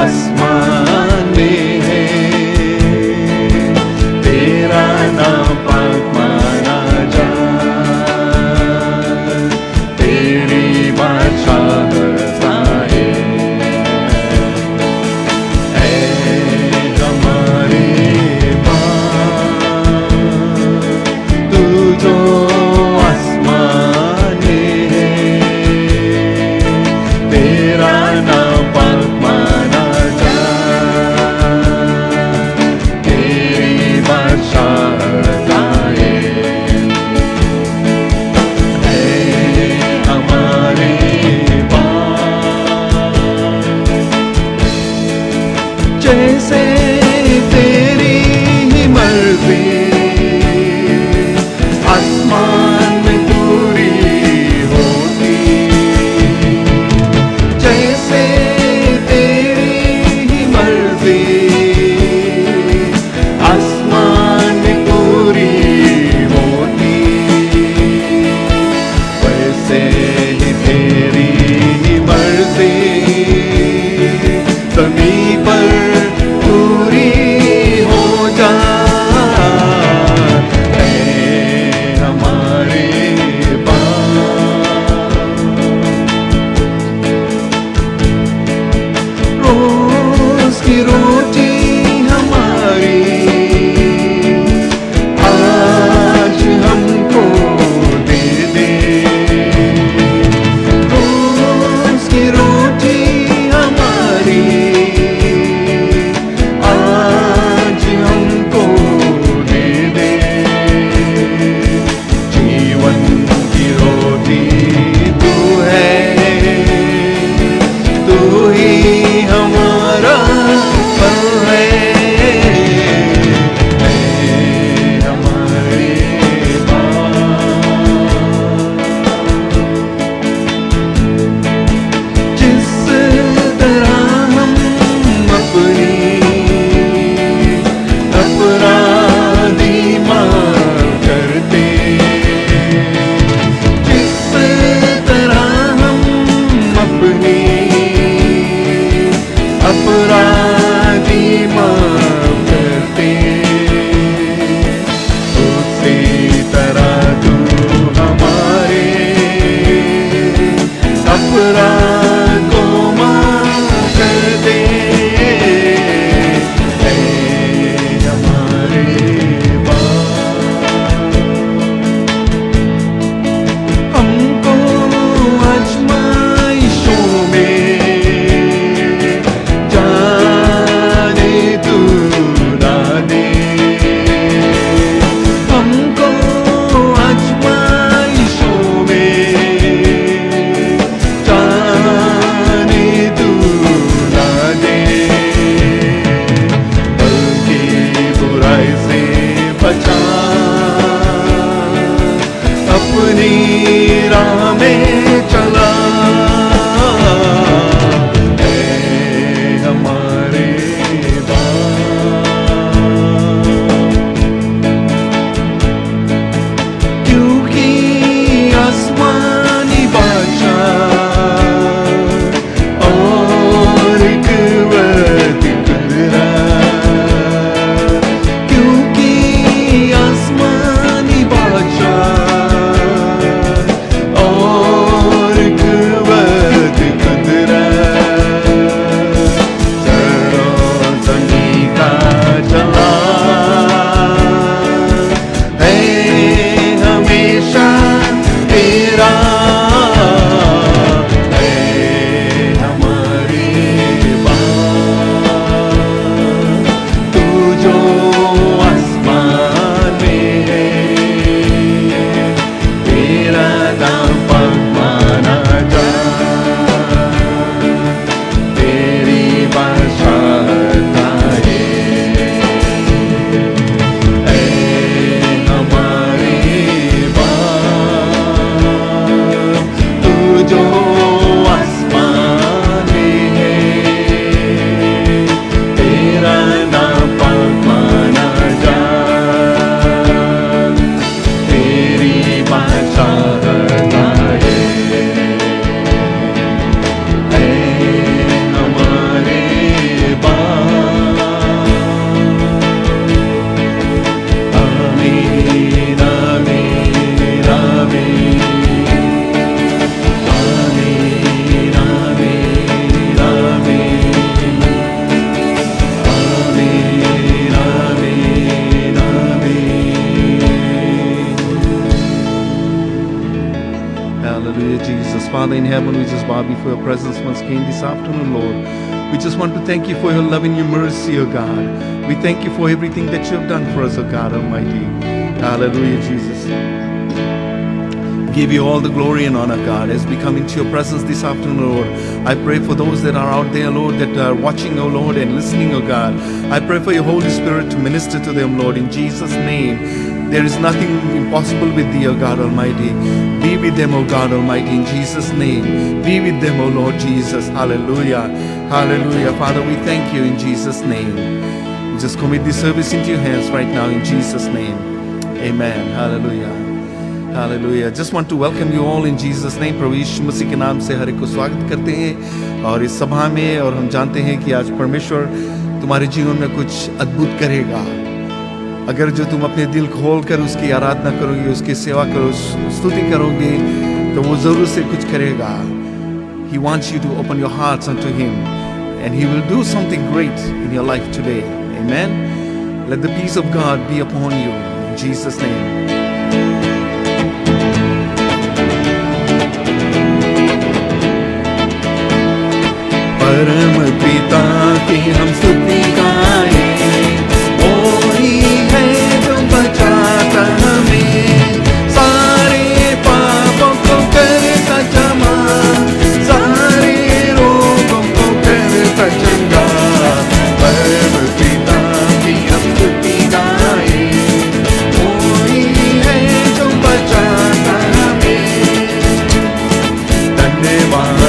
आसमान में है, तेरा नाम पाक माना जाए, तेरी बादशाहता है हमारे बाप। तू जो आसमान में है, तेरा नाम पाक माना जाए, Father in heaven, we just bow before your presence once again this afternoon, Lord. We just want to thank you for your love and your mercy, O God. We thank you for everything that you have done for us, O God Almighty. Hallelujah, Jesus. Give you all the glory and honor, God, as we come into your presence this afternoon, Lord. I pray for those that are out there, Lord, that are watching, oh Lord, and listening, oh God. I pray for your Holy Spirit to minister to them, Lord, in Jesus' name. There is nothing impossible with thee, O God Almighty. Be with them, O God Almighty, in Jesus' name. Be with them, O Lord Jesus. Hallelujah. Hallelujah. Father, we thank you in Jesus' name. We just commit this service into your hands right now in Jesus' name. Amen. Hallelujah. Hallelujah. Just want to welcome you all in Jesus name. प्रभु यीशु मसीह के नाम से हर एक को स्वागत करते हैं और इस सभा में, और हम जानते हैं कि आज परमेश्वर तुम्हारे जीवन में कुछ अद्भुत करेगा। अगर जो तुम अपने दिल खोल कर उसकी आराधना करोगे, उसकी सेवा करो, स्तुति करोगे, तो वो जरूर से कुछ करेगा। He wants you to open your hearts unto him and he will do something great in your life today. Amen. Let the peace of God be upon you in Jesus name. परम पिता की हम स्तुति गाएं, वो ही है जो बचाता हमें, सारे पापों को करता क्षमा, सारे रोगों को करता चंगा। परम पिता की हम स्तुति गाएं, वो ही है जो बचाता हमें। धन्यवाद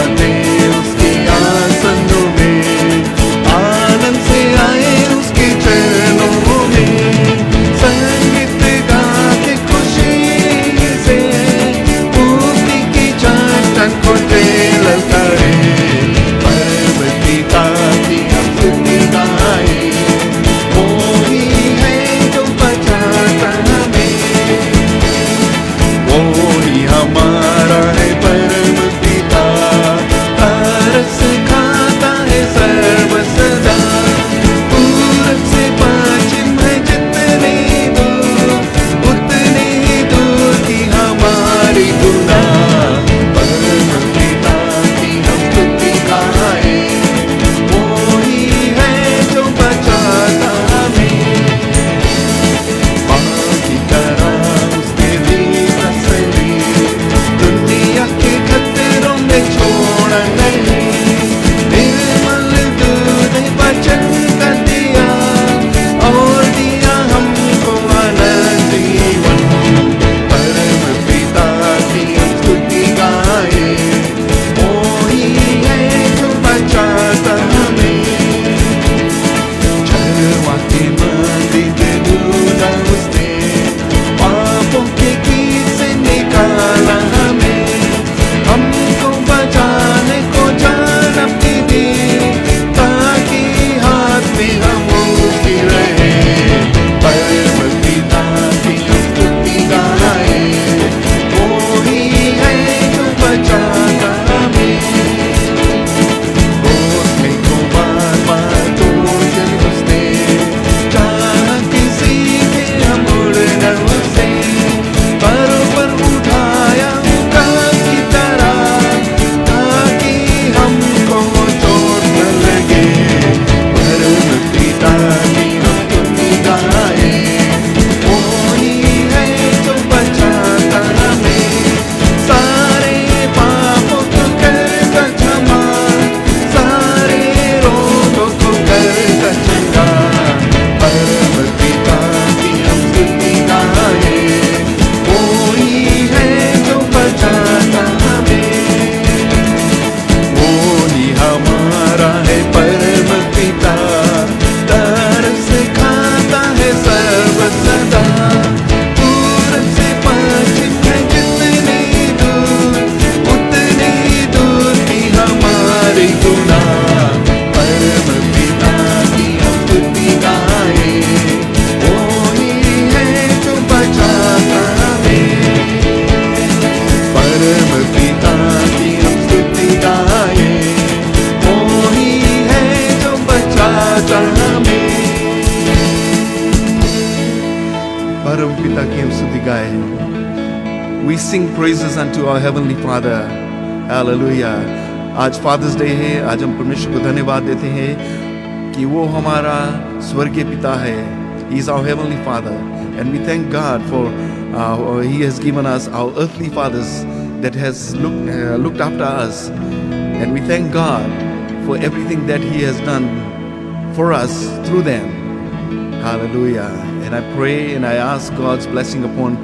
We sing praises unto our Heavenly Father. Hallelujah. आज फादर्स डे है। आज हम परमेश्वर को धन्यवाद देते हैं कि वो हमारा स्वर्गीय पिता है। He is our heavenly Father, and we thank God for He has given us our earthly fathers that has looked after us, and we thank God for everything that He has done for us through them. Hallelujah. And I pray and I ask God's blessing upon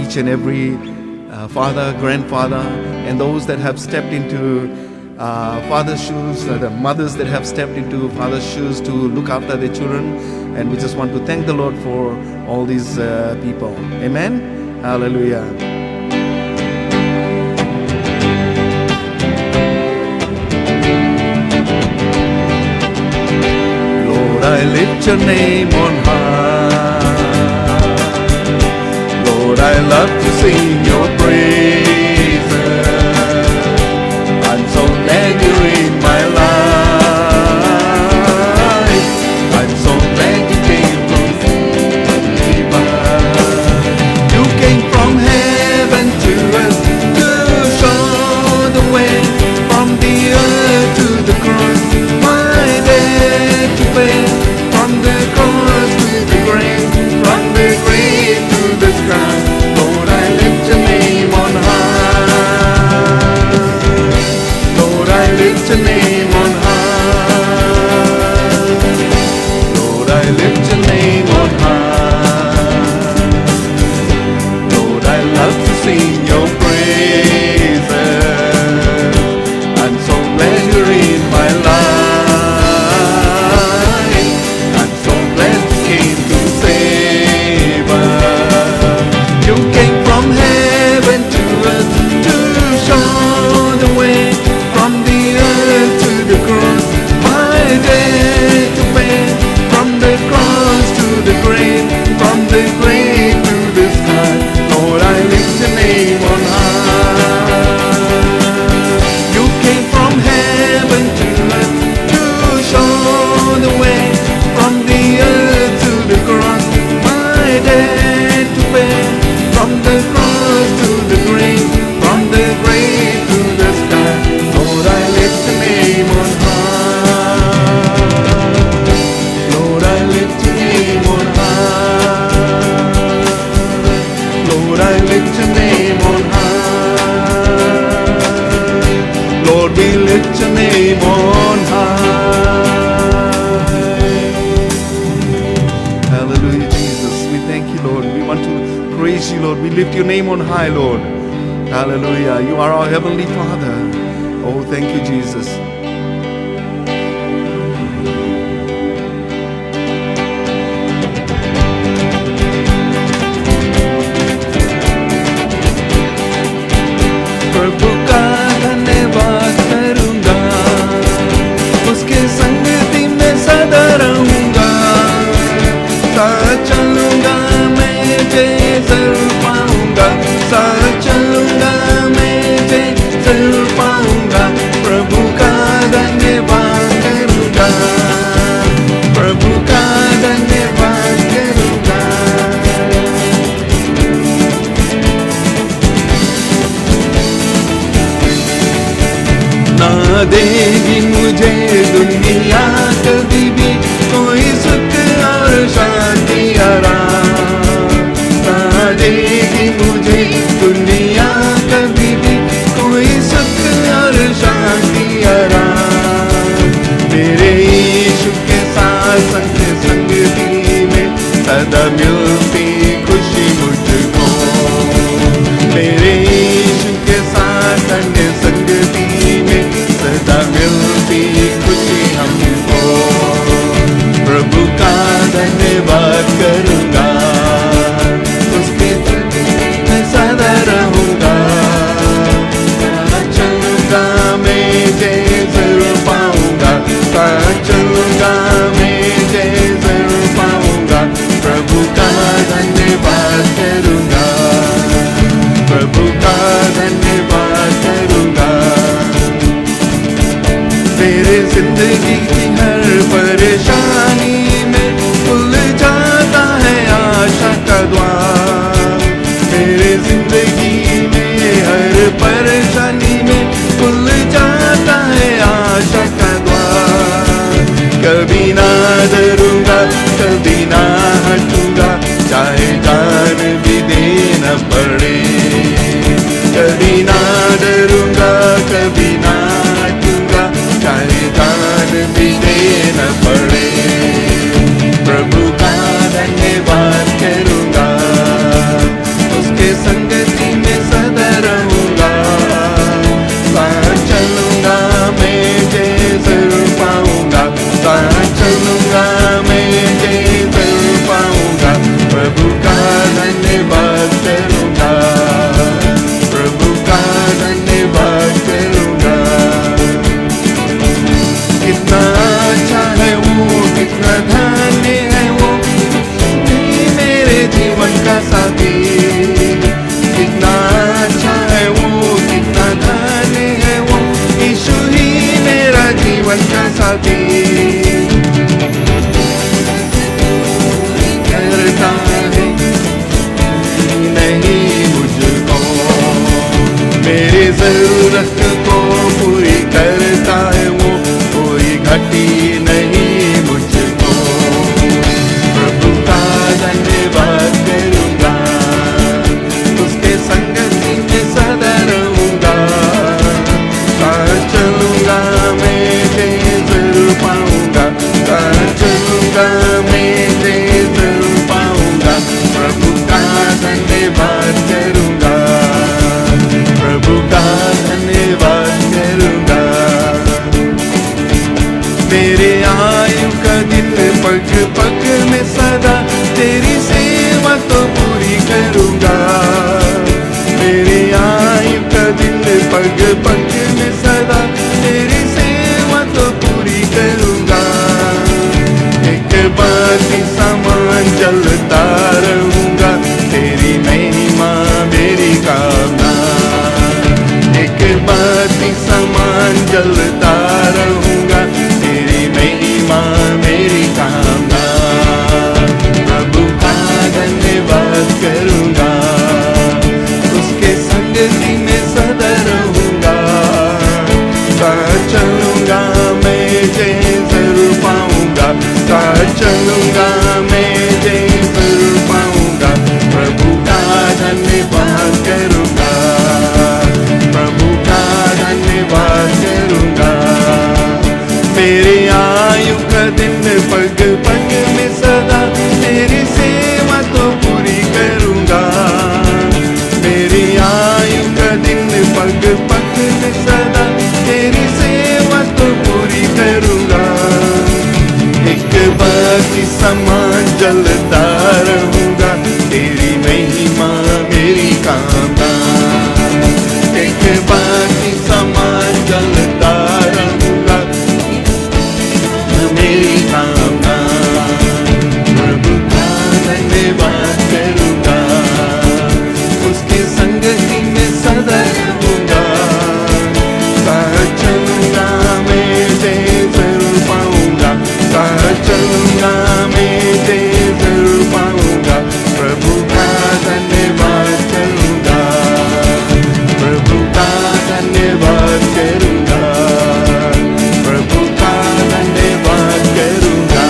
each and every father, grandfather, and those that have stepped into father's shoes, the mothers that have stepped into father's shoes to look after their children. And we just want to thank the Lord for all these people. Amen. Hallelujah. Lord, I lift your name on high. Lord, I love to sing your praises. I'm so glad you're in my life. I'm so glad you came from heaven. You came from heaven to earth to show the way, from the earth to the cross, my debt to pay, from the cross to the grave, from the grave to the sky. Lord, I lift your name on high. Lord, I lift your name on high. Lord, I lift your name on high. Lord, I love to sing your praises. I'm so glad you're in my life. I'm so glad you came to save us. You came from heaven to earth to show the way, from the earth to the cross, my debt to pay, from the cross to the grave, from the grave to the sky. Lord, I lift your name on high. You came from heaven to earth to show the way, from the earth to the cross, my debt to pay, from the cross to the grave, from the grave to the sky. Lord, I lift your name on high. Lord, I lift your name on high. Lord, I lift your name on high. Lord, we lift your name on high. Hallelujah, Jesus. We thank you, Lord. We want to praise you, Lord. We lift your name on high, Lord. Hallelujah. You are our heavenly Father. Oh, thank you, Jesus. प्रभु का धन्यवाद करूंगा, उसके संगति में सदा रहूंगा, साथ चलूंगा मैं जय जरूर पाऊंगा, साथ चलूंगा मैं जय जरूर पाऊंगा। प्रभु का धन्यवाद करूंगा, प्रभु का धन्यवाद करूंगा। ना देगी मुझे दुनिया कभी भी कोई सुख और शांति आराम, ना देगी मुझे दुनिया कभी भी कोई सुख और शांति आराम। मेरे यीशु के साथ संगति में सदा मिलती खुशी मुझको, मेरे यीशु के साथ संगति में सदा मिलती खुशी हमको। प्रभु का धन्यवाद करूंगा, उसके मैं सदा रहूंगा, चलूंगा मैं जय जरूर पाऊंगा, चलूंगा मैं जय जरूर पाऊंगा। प्रभु का धन्यवाद करूंगा, प्रभु का धन्यवाद करूंगा। मेरे जिंदगी की हर परेशानी में खुल जाता है आशा का द्वार, मेरे जिंदगी में हर परेशानी में कभी ना डरूंगा, कभी ना हटूंगा, चाहे जान भी देना पड़े। कभी ना डरूंगा, कभी ना हटूंगा, चाहे जान भी देना पड़े। प्रभु का धन्यवाद करूंगा, उसके संगति में सदा रहूंगा। साथ चलूंगा मैं जय जरूर पाऊंगा, साथ चलूंगा मैं जय जरूर पाऊंगा। प्रभु का धन्यवाद करूंगा, प्रभु का धन्यवाद करूंगा। कितना अच्छा है वो, कितना धन्य है वो, मेरे जीवन का साथी। कितना अच्छा है वो, कितना धन्य है वो, यीशु ही मेरा जीवन का साथी। करता है नहीं मुझको, मेरी जरूरत को पूरी करता है वो, कोई घटी नहीं मुझको। प्रभु का धन्यवाद करूंगा, उसके संगति में सदा रहूंगा। साथ चलूंगा मैं जय जरूर पाऊंगा, साथ चलूंगा मैं जय जरूर पाऊंगा। प्रभु का धन्यवाद करूंगा, प्रभु का धन्यवाद करूंगा। मेरे आयु का दिन पग पग में सदा तेरी सेवा तो पूरी करूंगा। मेरे आयु का दिन पग पग में सदा तेरी सेवा तो पूरी करूंगा। एक बाती समान जलता रहूंगा, तेरी महिमा मेरी कामना। एक बाती समान जलता रहूंगा, तेरी महिमा मेरी कामना। प्रभु का धन्यवाद करूंगा, उसके संगति में सदा रहूंगा। साथ चलूंगा मैं जय जरूर पाऊंगा, साथ चलूंगा मैं जय जरूर पाऊंगा। प्रभु का धन्यवाद करूंगा, प्रभु का धन्यवाद करूंगा। मेरे आयु का दिन पग पग में सदा तेरी सेवा तो पूरी करूंगा। मेरी आयु का दिन पग पग में सदा तेरी सेवा तो पूरी करूंगा। एक बाती समान जलता रहूंगा, तेरी महिमा मेरी कामना। एक बाती समान जलता रहूंगा, मेरी कामना। प्रभु का धन्यवाद करूंगा, उसके संगति में सदा रहूंगा। साथ चलूंगा मैं जय जरूर पाऊंगा, साथ चलूंगा मैं जय जरूर पाऊंगा। प्रभु का धन्यवाद करूंगा, प्रभु का धन्यवाद करूंगा, प्रभु का धन्यवाद करूंगा।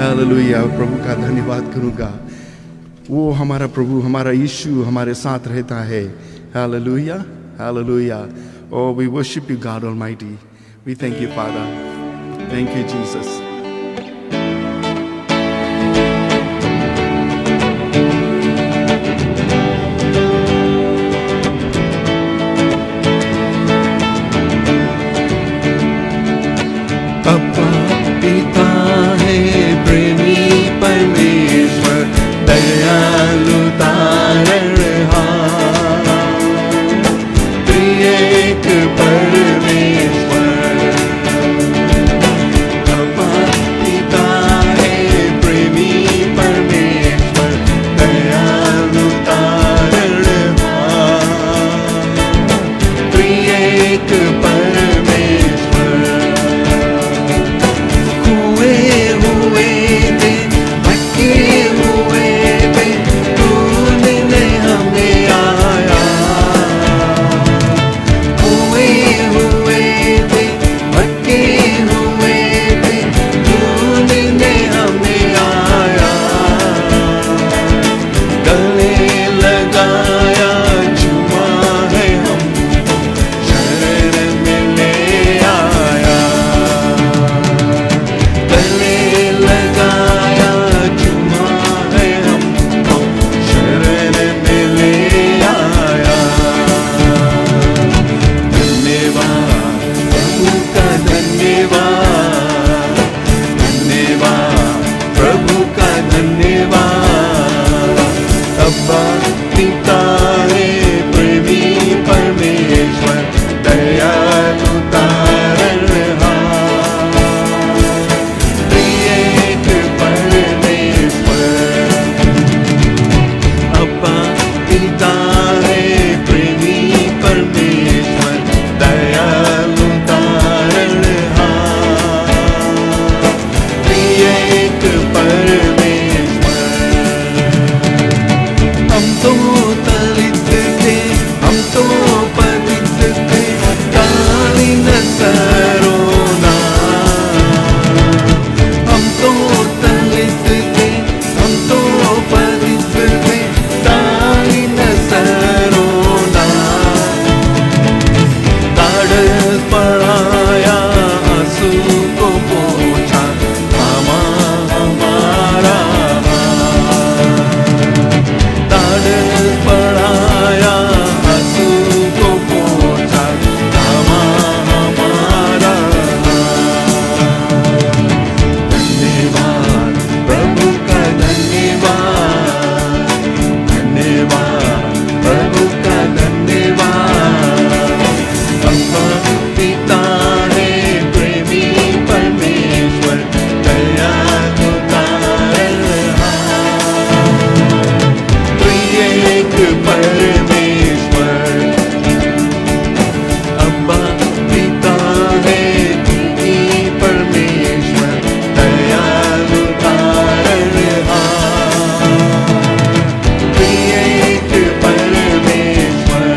हालेलुया, प्रभु का धन्यवाद करूंगा। वो हमारा प्रभु, हमारा यीशु हमारे साथ रहता है। Hallelujah, hallelujah. Oh, we worship you, God Almighty. We thank you, Father. Thank you, Jesus. अपा पिता है प्रेमी परमेश्वर, दयालु तारणहार, त्रिएक परमेश्वर। अपा धन्यवाद, धन्यवाद प्रभु का धन्यवाद। अब्बा पिता है प्रेमी परमेश्वर, दयालु तारणहार, त्रिएक परमेश्वर। अब्बा पिता है प्रेमी परमेश्वर, दयालु तारणहार, त्रिएक परमेश्वर। हम तो दलित थे, हम तो पतित थे, कालीन सरोना। हम तो दलित थे, हम तो पतित थे, कालीन सरोना। ताड़स पढ़ाया, आंसू को पोंछा, थामा हमारा ताड़स पढ़ाया, आंसू को पोंछा, थामा हमारा। धन्यवाद प्रभु का धन्यवाद, धन्यवाद प्रभु का धन्यवाद। अब्बा पिता है प्रेमी परमेश्वर, दयालु तारणहार, त्रिएक परमेश्वर। अब्बा पिता है प्रेमी परमेश्वर, दयालु तारणहार, त्रिएक परमेश्वर।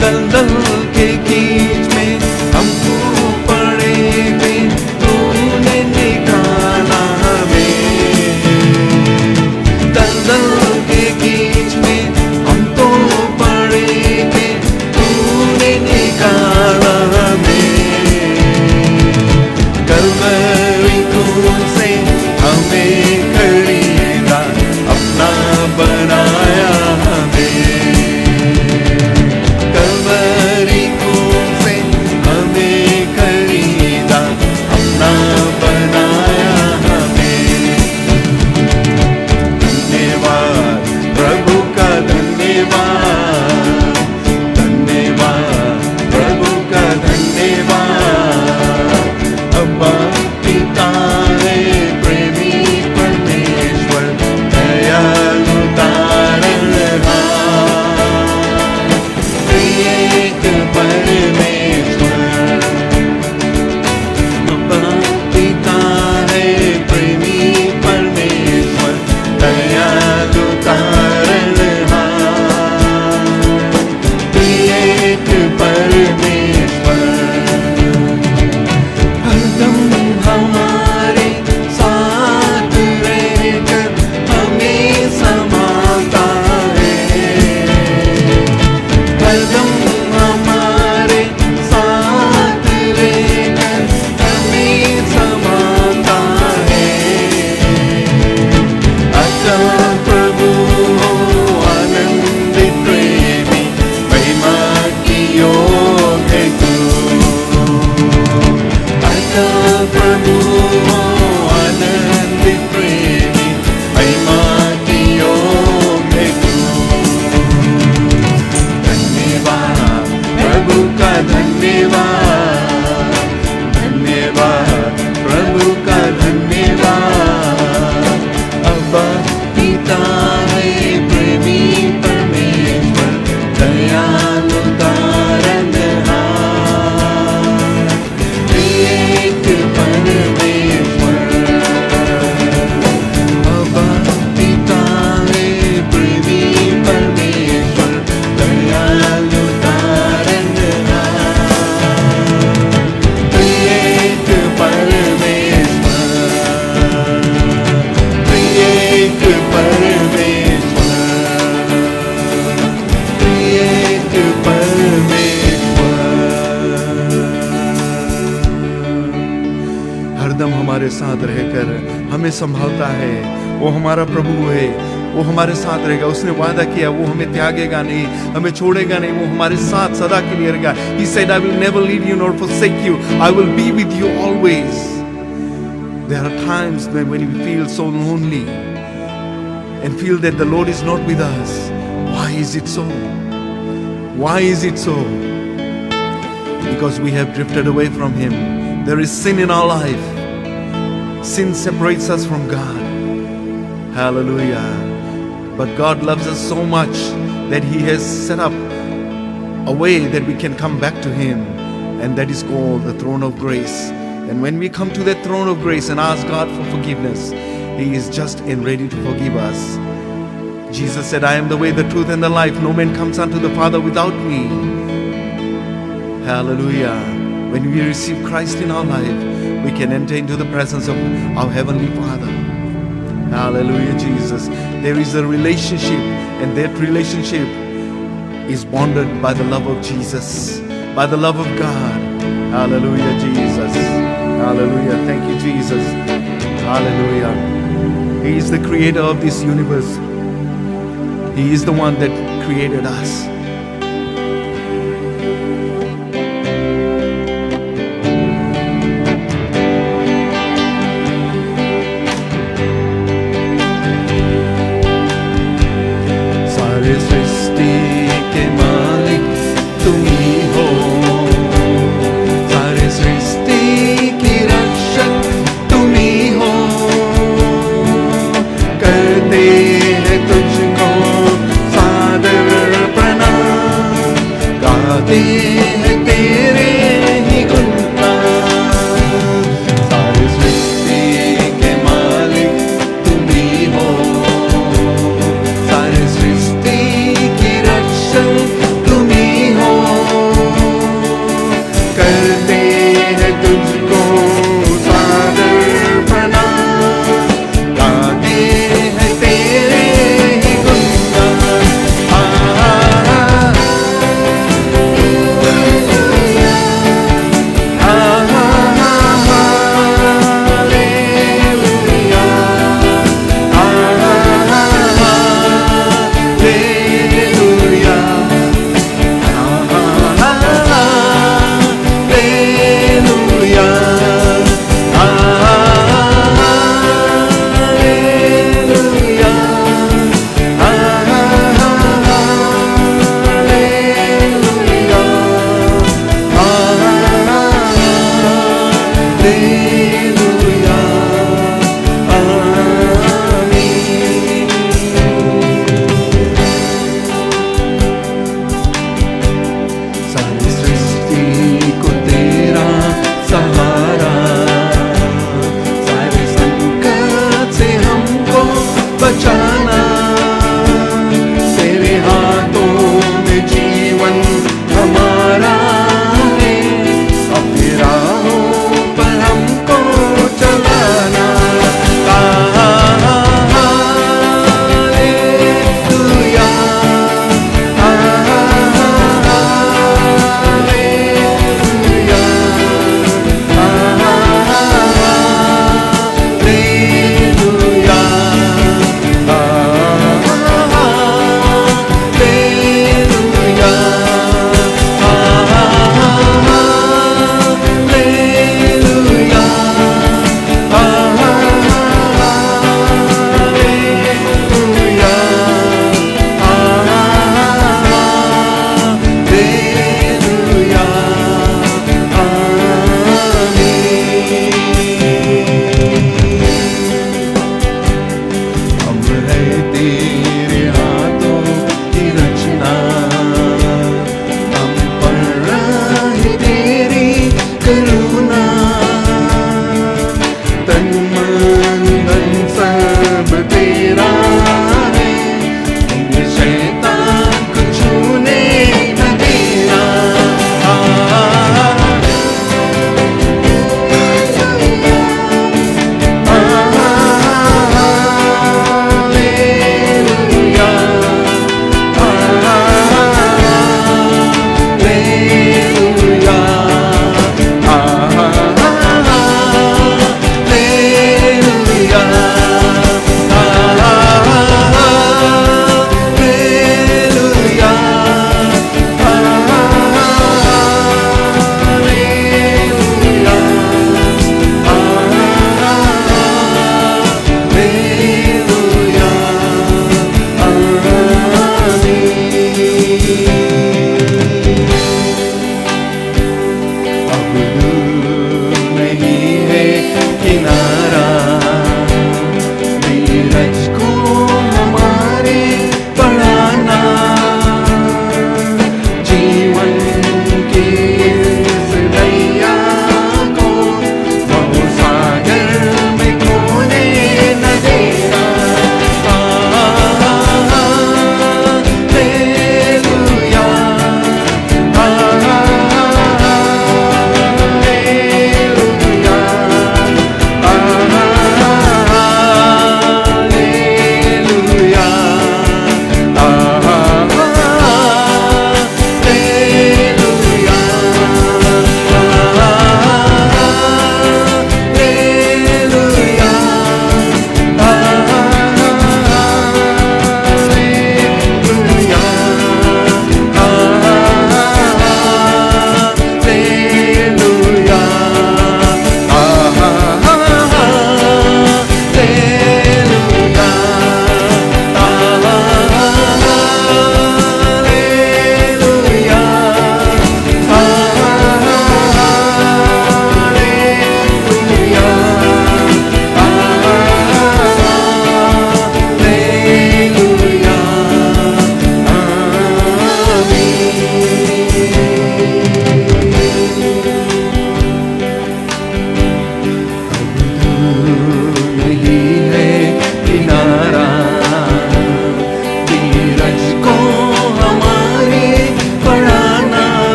दलदल के बीच में हमको पड़े थे, तूने निकाला हमें। दलदल के बीच में हम तो पड़े थे, तूने निकाला हमें। कलवरी खून से हमें खरीदा, अपना बनाया हमें। कलवरी खून से हमें खरीदा, अपना बनाया हमें। धन्यवाद प्रभु का धन्यवाद, धन्यवाद प्रभु का धन्यवाद। अब्बा पिता है प्रेमी परमेश्वर, दयालु तारणहार, त्रिएक परमेश्वर। अब्बा पिता है प्रेमी परमेश्वर, दयालु तारणहार, त्रिएक परमेश्वर। हरदम हमारे साथ रहकर हमें संभालता है। हरदम हमारे साथ रहकर हमें संभालता है। अतः प्रभु हो आनंदित प्रेमी, महिमा की योग्य तू। अतः प्रभु हो आनंदित प्रेमी, महिमा की योग्य तू। धन्यवाद प्रभु का धन्यवाद, धन्यवाद प्रभु का धन्यवाद। अब्बा पिता है प्रेमी परमेश्वर, दयालु तारणहार, त्रिएक परमेश्वर। अब्बा पिता है प्रेमी परमेश्वर, दयालु तारणहार, त्रिएक परमेश्वर, त्रिएक परमेश्वर, त्रिएक परमेश्वर। हरदम हमारे साथ रहकर हमें संभालता है। वो हमारा प्रभु है, वो हमारे साथ रहेगा। उसने वादा किया वो हमें त्यागेगा नहीं, हमें छोड़ेगा नहीं, वो हमारे साथ सदा के लिए रहेगा। He said, I will never leave you nor forsake you. I will be with you always. There are times when we feel so lonely and feel that the Lord is not with us. Why is it so? Why is it so? Because we have drifted away from Him. There is sin in our life. Sin separates us from God. Hallelujah. But God loves us so much that He has set up a way that we can come back to Him, and that is called the throne of grace. And when we come to that throne of grace and ask God for forgiveness, He is just and ready to forgive us. Jesus said, I am the way, the truth, and the life. No man comes unto the Father without me. Hallelujah. When we receive Christ in our life, we can enter into the presence of our Heavenly Father. Hallelujah, Jesus. There is a relationship, and that relationship is bonded by the love of Jesus, by the love of God. Hallelujah, Jesus. Hallelujah. Thank you, Jesus. Hallelujah. He is the creator of this universe. He is the one that created us. सृष्टि के मालिक तुम ही हो, सारे सृष्टि की रक्षक तुम ही हो। करते हैं तुझको सादर प्रणाम, गाते हैं तेरे ही गुणगान। सारे सृष्टि के मालिक तुम ही हो, सारे सृष्टि तुम ही हो। करते हैं तुझको सादर प्रणाम, गाते हैं तेरे ही गुणगान। हालेलुया, बचाना तेरे हाथों में जीवन हमारा है। अपनी राहों पर हमको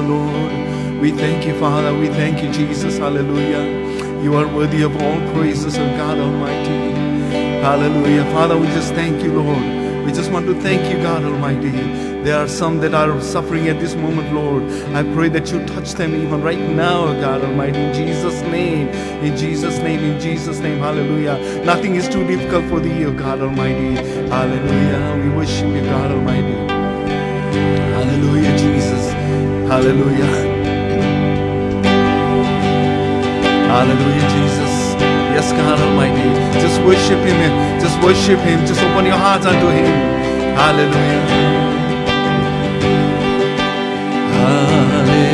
Lord. We thank you, Father. We thank you, Jesus. Hallelujah. You are worthy of all praises, O God Almighty. Hallelujah. Father, we just thank you, Lord. We just want to thank you, God Almighty. There are some that are suffering at this moment, Lord. I pray that you touch them even right now, God Almighty, in Jesus' name. In Jesus' name, in Jesus' name. Hallelujah. Nothing is too difficult for thee, O God Almighty. Hallelujah. We worship you, God Almighty. Hallelujah, Jesus. Hallelujah. Hallelujah, Jesus. Yes, God Almighty. Just worship Him. Just worship Him. Just open your hearts unto Him. Hallelujah. Hallelujah.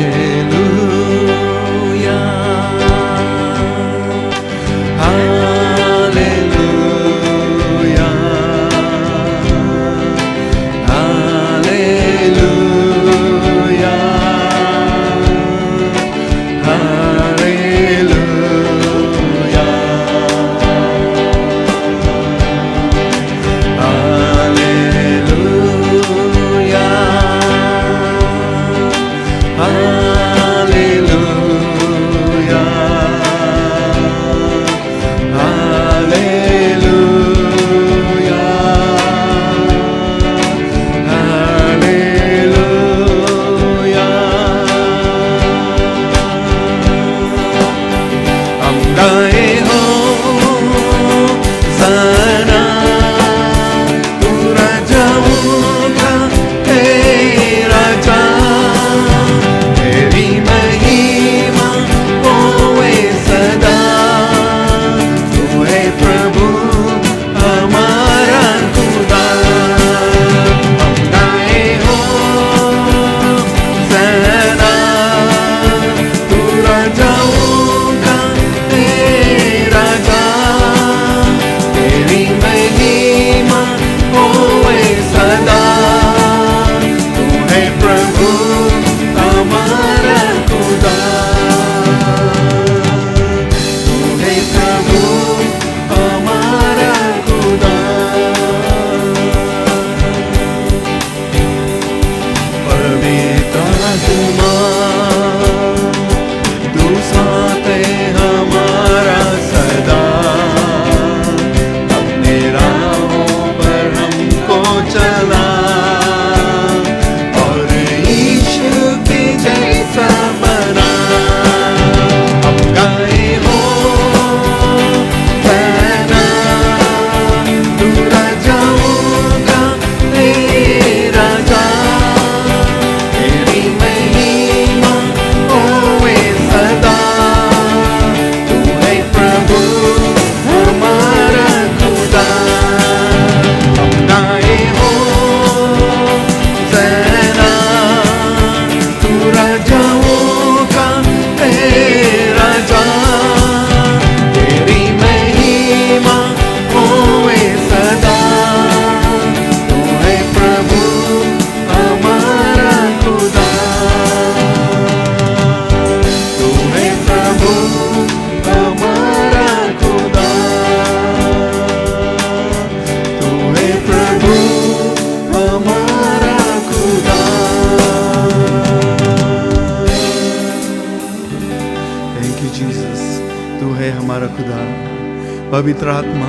पवित्र आत्मा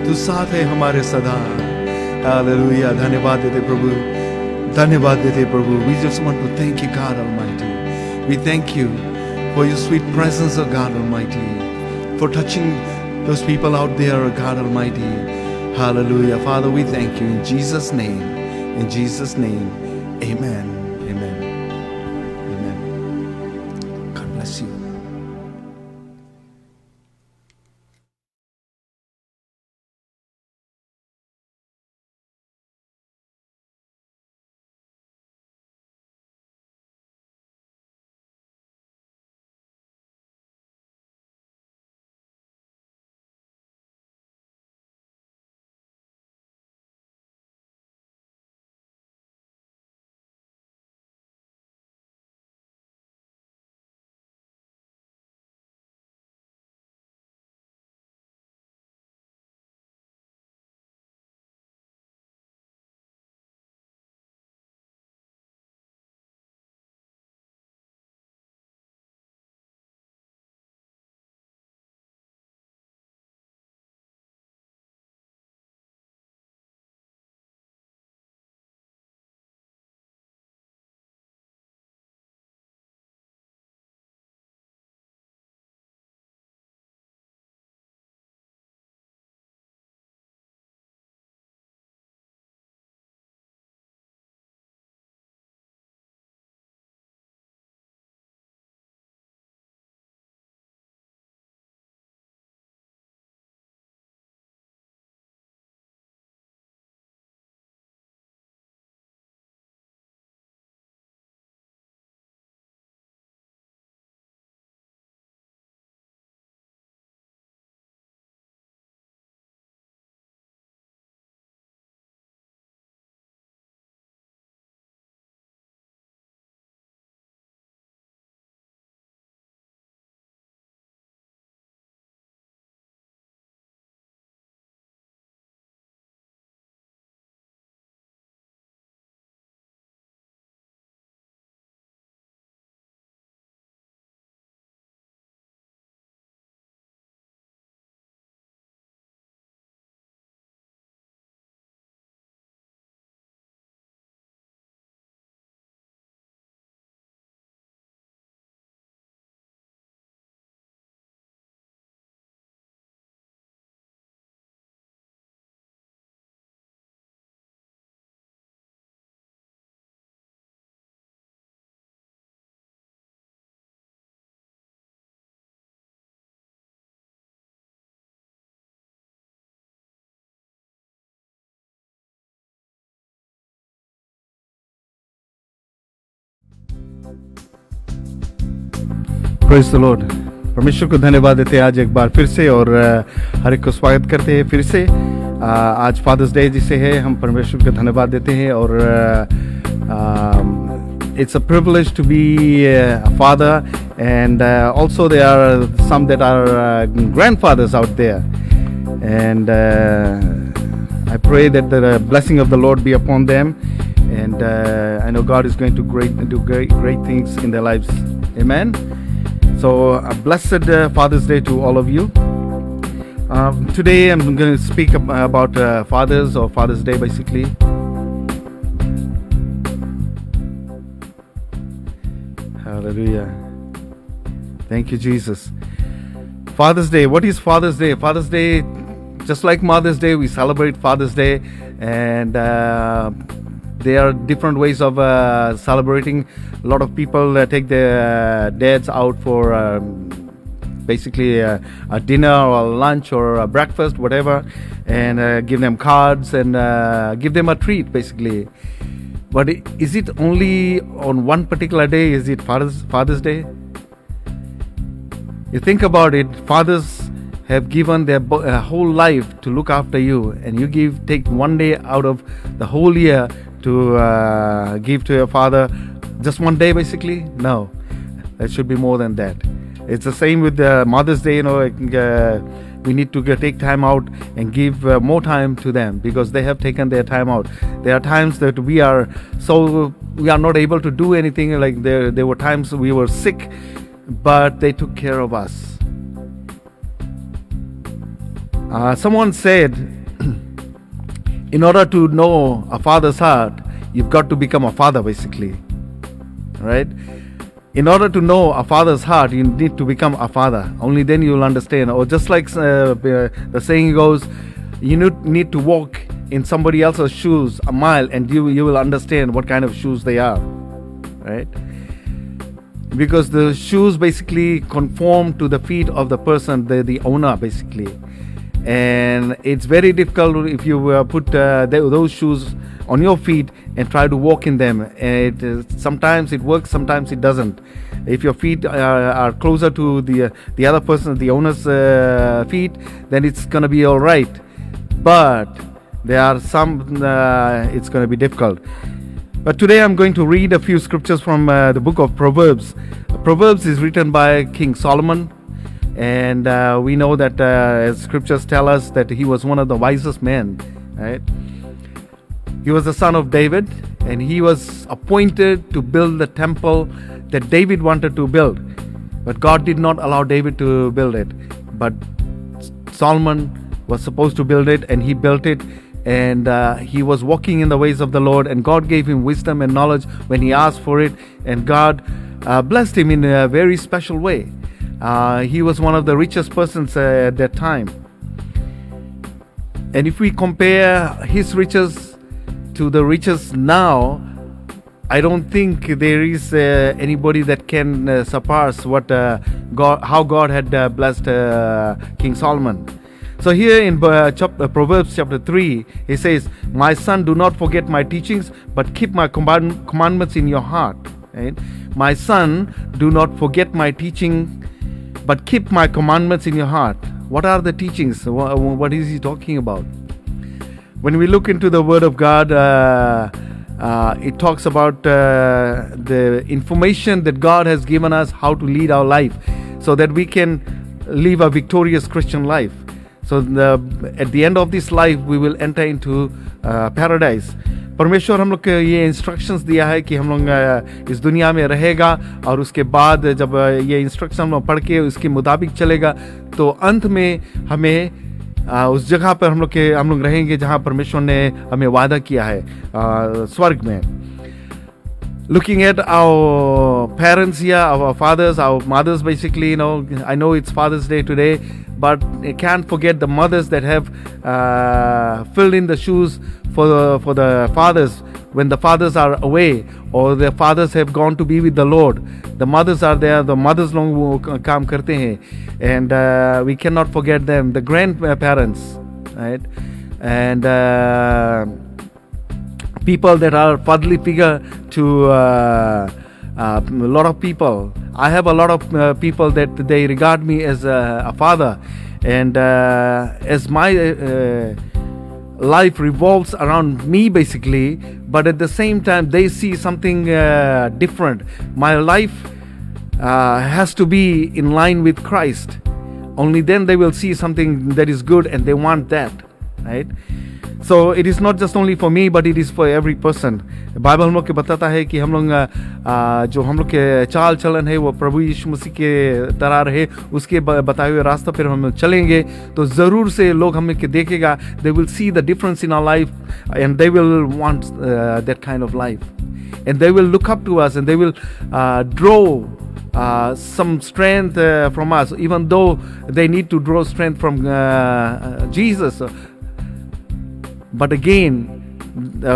तू साथ है हमारे सदा hallelujah धन्यवाद देते प्रभु धन्यवाद देते प्रभु we just want to thank you God Almighty we thank you for your sweet presence of God Almighty for touching those people out there God Almighty hallelujah Father we thank you in Jesus name amen God bless you. Praise the Lord. परमेश्वर को धन्यवाद देते हैं आज एक बार फिर से, और हर एक को स्वागत करते हैं फिर से। आज फादर्स डे जिसे है, हम परमेश्वर को धन्यवाद देते हैं, और it's a privilege to be a father, and also there are some that are grandfathers out there, and I pray that the blessing of the Lord be upon them, and I know God is going to do great things in their lives. Amen. So a blessed Father's Day to all of you. Today I'm going to speak about fathers, or Father's Day basically. Hallelujah. Thank you, Jesus. Father's Day. What is Father's Day? Father's Day, just like Mother's Day, we celebrate Father's Day, and there are different ways of celebrating. A lot of people take their dads out for basically a dinner or a lunch or a breakfast, whatever, and give them cards and give them a treat basically. But is it only on one particular day? Is it Father's Day? You think about it, fathers have given their whole life to look after you, and you take one day out of the whole year to give to your father. Just one day basically? No, it should be more than that. It's the same with Mother's Day. We need to take time out and give more time to them, because they have taken their time out. There are times that we are not able to do anything. Like there were times we were sick, but they took care of us. Someone said, in order to know a father's heart, you've got to become a father basically, right? In order to know a father's heart, you need to become a father. Only then you will understand. Or just like the saying goes, you need to walk in somebody else's shoes a mile, and you will understand what kind of shoes they are, right? Because the shoes basically conform to the feet of the person, the owner basically. And it's very difficult if you put those shoes on your feet and try to walk in them. Sometimes it works, sometimes it doesn't. If your feet are closer to the other person, the owner's feet, then it's going to be all right. But there are some it's going to be difficult. But today I'm going to read a few scriptures from the book of Proverbs. Proverbs is written by King Solomon. And we know that as scriptures tell us that he was one of the wisest men, right? He was the son of David, and he was appointed to build the temple that David wanted to build. But God did not allow David to build it. But Solomon was supposed to build it, and he built it. And he was walking in the ways of the Lord, and God gave him wisdom and knowledge when he asked for it. And God blessed him in a very special way. He was one of the richest persons at that time. And if we compare his riches to the riches now, I don't think there is anybody that can surpass how God had blessed King Solomon. So here in Proverbs chapter 3, he says, "My son, do not forget my teachings, but keep my commandments in your heart." Right? My son, do not forget my teaching, but keep my commandments in your heart. What are the teachings? What is he talking about? When we look into the Word of God, it talks about the information that God has given us how to lead our life, so that we can live a victorious Christian life. So at the end of this life, we will enter into paradise. परमेश्वर हम लोग को ये instructions दिया है कि हम लोग इस दुनिया में रहेगा, और उसके बाद जब ये इंस्ट्रक्शन हम लोग पढ़ के उसके मुताबिक चलेगा, तो अंत में हमें उस जगह पर हम लोग रहेंगे जहाँ परमेश्वर ने हमें वादा किया है, स्वर्ग में. Looking at our parents here, our fathers, our mothers, basically, I know it's Father's Day today, but I can't forget the mothers that have filled in the shoes for the fathers when the fathers are away, or the fathers have gone to be with the Lord. The mothers are there, the mothers long wo kaam karte hain, and we cannot forget them. The grandparents, right? And people that are fatherly figure to a lot of people. I have a lot of people that they regard me as a father, and as my life revolves around me basically, but at the same time they see something different. My life has to be in line with Christ. Only then they will see something that is good and they want that, right? So it is not just only for me, but it is for every person. Bible हम लोग के बताता है कि हम लोग जो हम लोग के चाल चलन है वो प्रभु यीशु मसीह के तरह रहे, उसके बताए हुए रास्ता पर हम चलेंगे तो ज़रूर से लोग हमें के देखेगा. They will see the difference in our life and they will want that kind of life, and they will look up to us and they will draw some strength from us, even though they need to draw strength from Jesus. But again,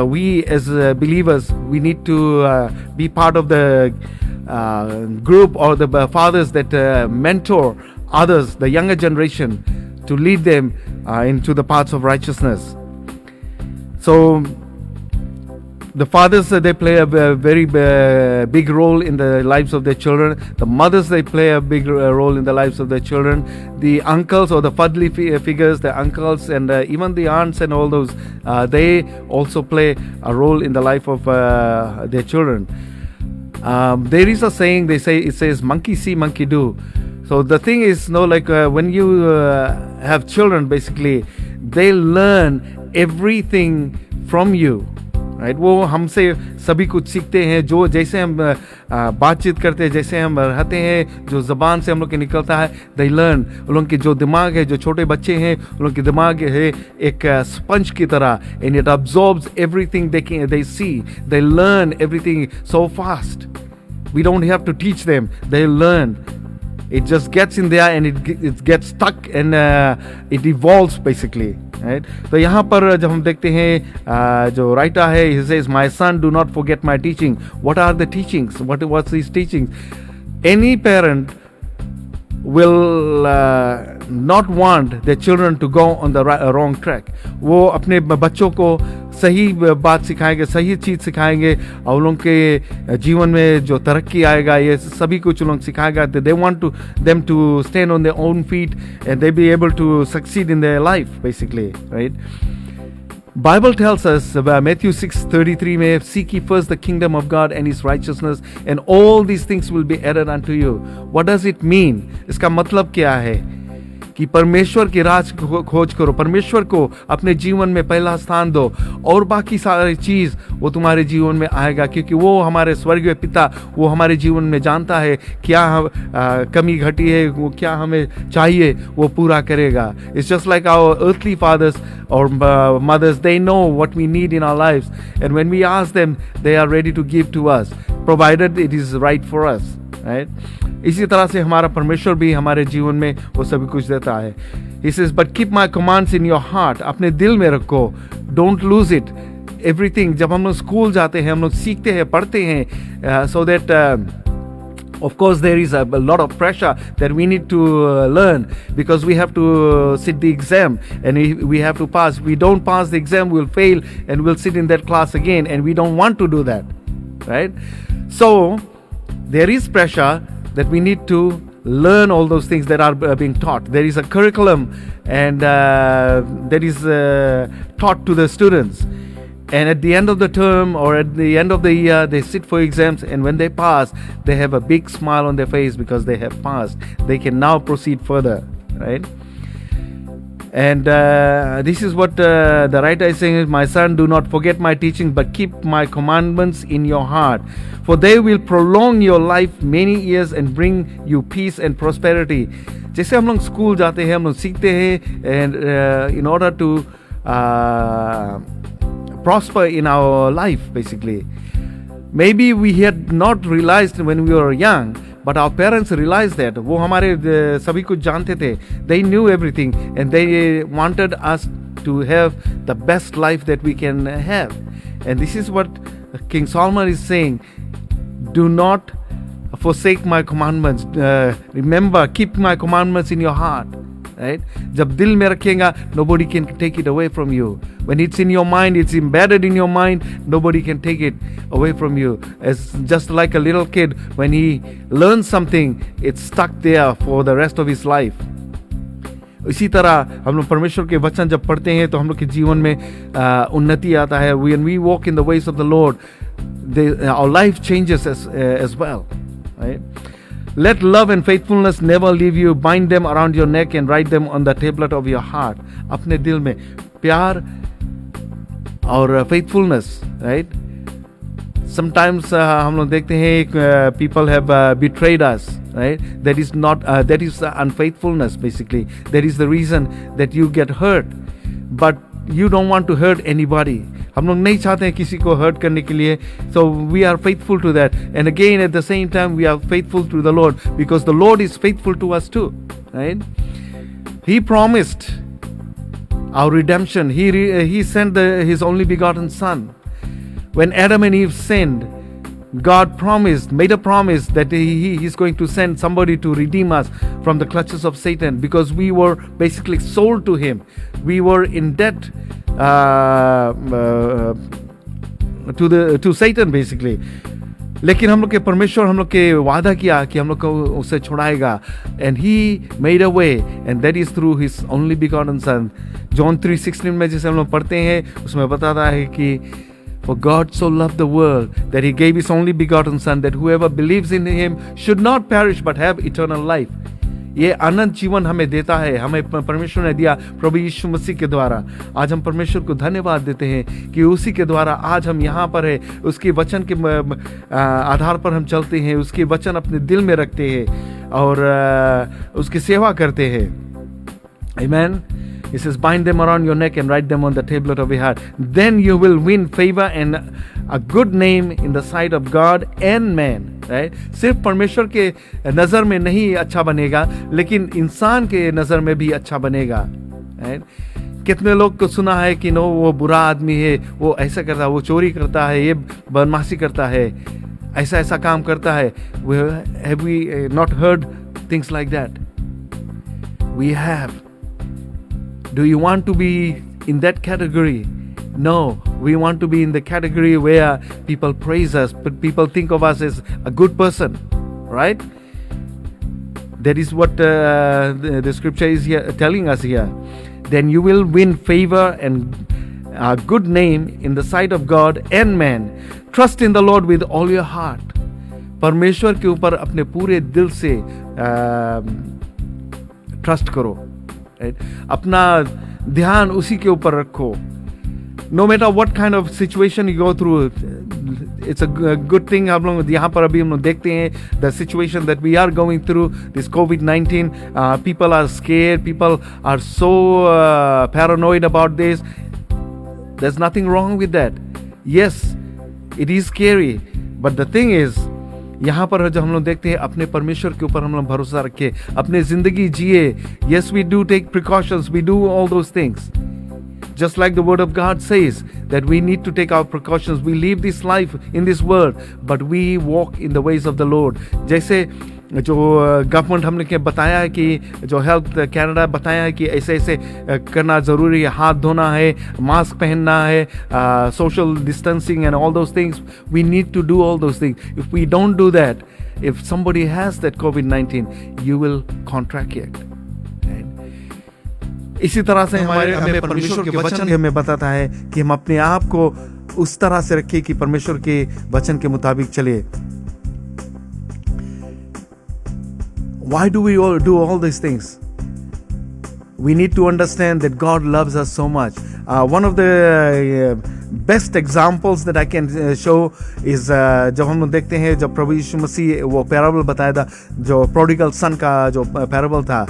we as believers, we need to be part of the group or the fathers that mentor others, the younger generation, to lead them into the paths of righteousness. So the fathers, they play a very big role in the lives of their children. The mothers, they play a big role in the lives of their children. The uncles or the fatherly figures, the uncles and even the aunts and all those, they also play a role in the life of their children. There is a saying, it says, monkey see, monkey do. So the thing is, when you have children, basically, they learn everything from you. Right वो हमसे सभी कुछ सीखते हैं. जो जैसे हम बातचीत करते हैं, जैसे हम रहते हैं, जो ज़बान से हम लोग के निकलता है, दे लर्न. उन लोगों के जो दिमाग है, जो छोटे बच्चे हैं, उन लोगों के दिमाग है एक स्पंज की तरह, and it absorbs everything they see. They learn everything so fast. We don't have to teach them, they learn. It just gets in there and it gets stuck and it evolves basically, right? तो यहाँ पर जब हम देखते हैं जो writer है, he says, my son, do not forget my teaching. What are the teachings? What's these teachings? Any parent will not want their children to go on the wrong track. वो अपने बच्चों को सही बात सिखाएंगे, सही चीज़ सिखाएंगे, और उन लोगों के जीवन में जो तरक्की आएगा, ये सभी कुछ लोग सिखाएगा. They want them to stand on their own feet and they be able to succeed in their life basically, right? Bible tells us about Matthew 6:33 में, seek ye first the kingdom of God and his righteousness and all these things will be added unto you. What does it mean? इसका मतलब क्या है? कि परमेश्वर की राज खोज करो, परमेश्वर को अपने जीवन में पहला स्थान दो, और बाकी सारी चीज़ वो तुम्हारे जीवन में आएगा, क्योंकि वो हमारे स्वर्गीय पिता, वो हमारे जीवन में जानता है क्या कमी घटी है, वो क्या हमें चाहिए, वो पूरा करेगा. It's just like our earthly fathers or mothers, they know what we need in our lives, and when we ask them, they are ready to give to us, provided it is right for us, right? इसी तरह से हमारा परमेश्वर भी हमारे जीवन में वो सभी कुछ देता है. He says, but keep my commands in your heart. अपने दिल में रखो. Don't lose it. Everything. जब हम लोग स्कूल जाते हैं, हम लोग सीखते हैं, पढ़ते हैं, so that of course there is a lot of pressure that we need to learn, because we have to sit the exam and we have to pass. If we don't pass the exam, we'll fail and we'll sit in that class again, and we don't want to do that, right? So there is pressure that we need to learn all those things that are being taught. There is a curriculum and that is taught to the students, and at the end of the term or at the end of the year, they sit for exams, and when they pass, they have a big smile on their face because they have passed. They can now proceed further, right? And this is what the writer is saying, my son, do not forget my teaching, but keep my commandments in your heart, for they will prolong your life many years and bring you peace and prosperity. जैसे हम लोग school जाते हैं, हम लोग सीखते हैं, and in order to prosper in our life basically. Maybe we had not realized when we were young, but our parents realized that. वो हमारे सभी कुछ जानते थे. They knew everything and they wanted us to have the best life that we can have. And this is what King Solomon is saying. Do not forsake my commandments. Remember, keep my commandments in your heart. right? जब दिल में रखेगा, nobody can take it away from you. When it's in your mind, it's embedded in your mind, nobody can take it away from you. It's just like a little kid, when he learns something, it's stuck there for the rest of his life. इसी तरह हम लोग परमेश्वर के वचन जब पढ़ते हैं तो हम लोग के जीवन में उन्नति आता है. When we walk in the ways of the Lord, our life changes as well, right? Let love and faithfulness never leave you. Bind them around your neck and write them on the tablet of your heart. अपने दिल में प्यार और faithfulness, right? Sometimes हम लोग देखते हैं people have betrayed us, right? That is not that is unfaithfulness. Basically, that is the reason that you get hurt, but you don't want to hurt anybody. हम लोग नहीं चाहते हैं किसी को hurt करने के लिए. So we are faithful to that, and again at the same time we are faithful to the Lord, because the Lord is faithful to us too, right? He promised our redemption. He sent His only begotten Son. When Adam and Eve sinned, God made a promise that He's going to send somebody to redeem us from the clutches of Satan, because we were basically sold to Him. We were in debt to Satan basically. लेकिन हम लोग के परमेश्वर हम लोग के वादा किया कि हम लोग को उसे छुड़ाएगा, and He made a way, and that is through His only begotten Son. John 3:16 में जैसे हम लोग पढ़ते हैं उसमें बताता है कि For God so loved the world that He gave His only begotten Son, that whoever believes in Him should not perish but have eternal life. ये अनंत जीवन हमें देता है, हमें परमेश्वर ने दिया प्रभु यीशु मसीह के द्वारा. आज हम परमेश्वर को धन्यवाद देते हैं कि उसी के द्वारा आज हम यहाँ पर है. उसके वचन के आधार पर हम चलते हैं, उसके वचन अपने दिल में रखते हैं और उसकी सेवा करते हैं. Amen. He says, bind them around your neck and write them on the tablet of your heart. Then you will win favor and a good name in the sight of God and man. Right? सिर्फ परमेश्वर के नज़र में नहीं अच्छा बनेगा, लेकिन इंसान के नज़र में भी अच्छा बनेगा. Right? कितने लोग को सुना है कि नो वो बुरा आदमी है, वो ऐसा करता है, वो चोरी करता है, ये बदमाशी करता है, ऐसा ऐसा काम करता है. Have we not heard things like that? We have. Do you want to be in that category? No, we want to be in the category where people praise us, but people think of us as a good person, right? That is what the scripture is here telling us here. Then you will win favor and a good name in the sight of God and man. Trust in the Lord with all your heart. परमेश्वर के ऊपर अपने पूरे दिल से trust करो. अपना ध्यान उसी के ऊपर रखो. No matter what kind of situation you go through, it's a good thing. हम लोग यहाँ पर अभी हम लोग देखते हैं the situation that we are going through, this COVID-19. People are scared. People are so paranoid about this. There's nothing wrong with that. Yes, it is scary. But the thing is, यहाँ पर जब हम लोग देखते हैं अपने परमेश्वर के ऊपर हम लोग भरोसा रखें, अपने जिंदगी जिए. Yes, we do take precautions, we do all those things. Just like the word of God says that we need to take our precautions. We live this life in this world, but we walk in the ways of the Lord. जैसे जो government हमने के बताया है कि जो health Canada बताया है कि ऐसे ऐसे करना ज़रूरी है, हाथ धोना है, मास्क पहनना है, social distancing and all those things. We need to do all those things. If we don't do that, if somebody has that COVID-19, you will contract it. इसी तरह से हमें परमेश्वर के वचन भी हमें बताता है कि हम अपने आप को उस तरह से रखें कि परमेश्वर के वचन के मुताबिक चले. Why do we all do all these things? We need to understand that God loves us so much. One of the best examples that I can show is जब हम देखते हैं जब प्रभु यीशु मसीह वो पैराबल बताया था, जो prodigal son का जो पैराबल था.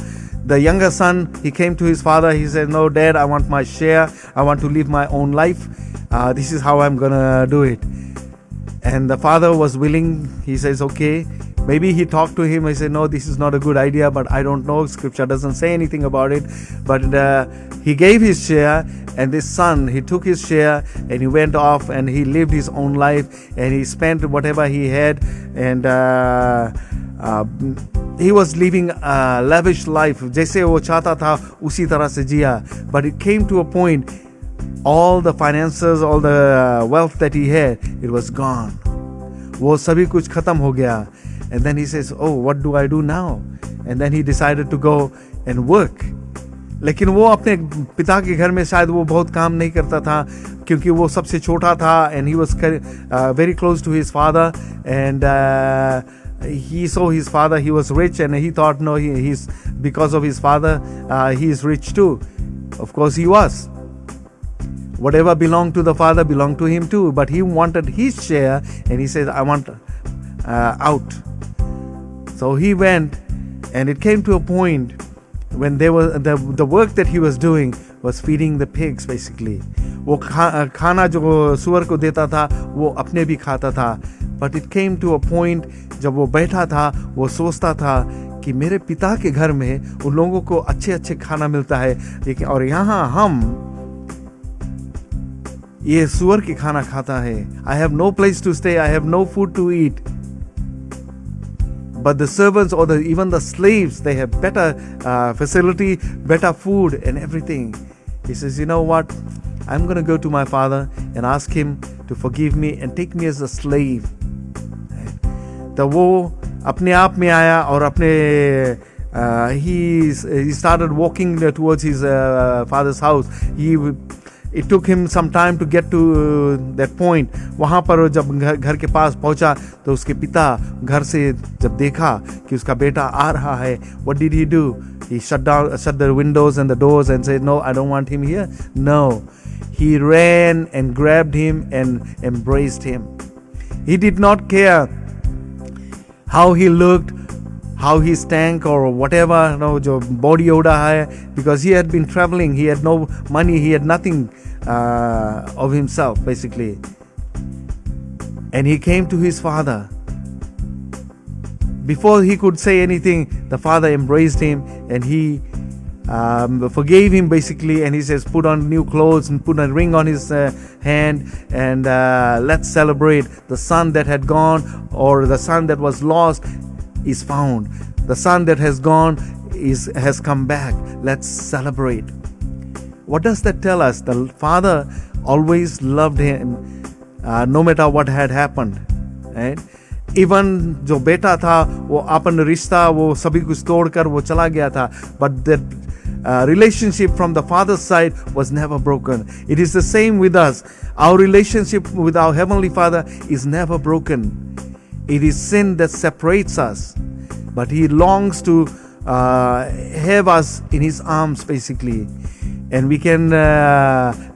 The younger son, he came to his father. He said, "No, Dad, I want my share. I want to live my own life. This is how I'm gonna do it." And the father was willing. He says, "Okay." Maybe he talked to him. He said, "No, this is not a good idea, but I don't know. Scripture doesn't say anything about it." But he gave his share, and this son, he took his share and he went off and he lived his own life and he spent whatever he had. And he was living a lavish life. जैसे वो चाहता था उसी तरह से जिया. But it came to a point, all the finances, all the wealth that he had, it was gone. वो सभी कुछ खत्म हो गया. And then he says, oh, what do I do now? And then he decided to go and work. लेकिन वो अपने पिता के घर में शायद वो बहुत काम नहीं करता था, क्योंकि वो सबसे छोटा था. And he was very close to his father. And he saw his father, he was rich, and he thought, no, he's because of his father, he is rich too. Of course he was. Whatever belonged to the father belonged to him too, but he wanted his share, and he said, I want out. So he went, and it came to a point when there was the work that he was doing was feeding the pigs basically. वो खाना जो सुअर को देता था वो अपने भी खाता था. But it came to a point जब वो बैठा था, वो सोचता था कि मेरे पिता के घर में उन लोगों को अच्छे अच्छे खाना मिलता है, लेकिन और यहाँ हम ये सुअर की खाना खाता है. I have no place to stay, I have no food to eat. But the servants or even the slaves, they have better facility, better food and everything. He says, you know what? I'm going to go to my father and ask him to forgive me and take me as a slave. तो वो अपने आप में आया और अपने he started walking towards his father's house. It took him some time to get to that point. वहाँ पर जब घर के पास पहुँचा तो उसके पिता घर से जब देखा कि उसका बेटा आ रहा है, what did he do? He shut the windows and the doors and said, no, I don't want him here. No. He ran and grabbed him and embraced him. He did not care how he looked, how he stank or whatever, जो body odor है, because he had been traveling, he had no money, he had nothing of himself basically. And he came to his father. Before he could say anything, the father embraced him and he forgave him basically, and he says, put on new clothes and put a ring on his hand, and let's celebrate. The son that had gone, or the son that was lost, is found. The son that has gone has come back. Let's celebrate. What does that tell us? The father always loved him no matter what had happened, right? Even जो बेटा था वो अपन रिश्ता वो सभी कुछ तोड़कर वो चला गया था, but that relationship from the father's side was never broken. It is the same with us. Our relationship with our heavenly Father is never broken. It is sin that separates us, but he longs to have us in his arms basically. And we can